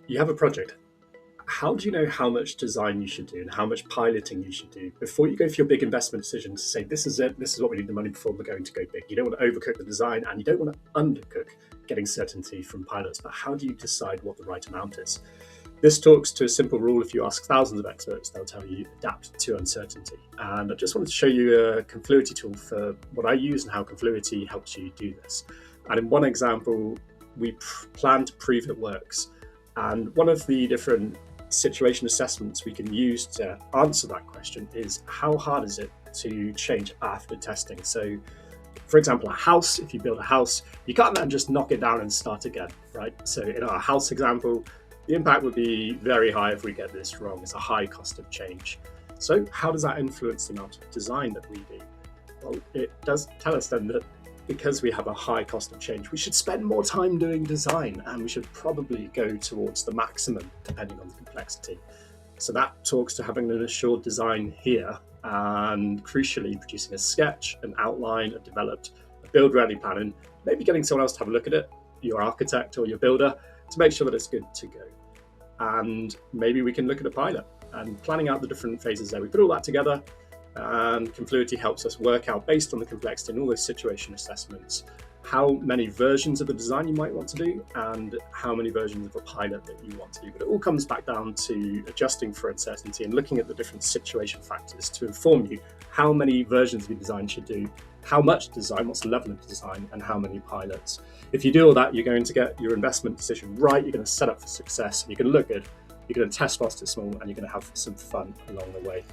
You have a project. How do you know how much design you should do and how much piloting you should do before you go for your big investment decision to say, this is it, this is what we need the money for, we're going to go big? You don't want to overcook the design and you don't want to undercook getting certainty from pilots, but how do you decide what the right amount is? This talks to a simple rule. If you ask thousands of experts, they'll tell you adapt to uncertainty. And I just wanted to show you a Confluity tool for what I use and how Confluity helps you do this. And in one example, we plan to prove it works. And one of the different situation assessments we can use to answer that question is, how hard is it to change after testing? So for example, a house, if you build a house, you can't then just knock it down and start again, right? So in our house example, the impact would be very high if we get this wrong. It's a high cost of change. So how does that influence the amount of design that we do? Well, it does tell us then that because we have a high cost of change, we should spend more time doing design, and we should probably go towards the maximum depending on the complexity. So that talks to having an assured design here, and crucially producing a sketch, an outline, a developed, a build-ready plan, and maybe getting someone else to have a look at it, your architect or your builder, to make sure that it's good to go. And maybe we can look at a pilot and planning out the different phases there. We put all that together, and Confluity helps us work out, based on the complexity and all those situation assessments, how many versions of the design you might want to do and how many versions of a pilot that you want to do. But it all comes back down to adjusting for uncertainty and looking at the different situation factors to inform you how many versions of your design should do, how much design, what's the level of design, and how many pilots. If you do all that, you're going to get your investment decision right, you're going to set up for success, you're going to look good, you're going to test whilst it's small, and you're going to have some fun along the way.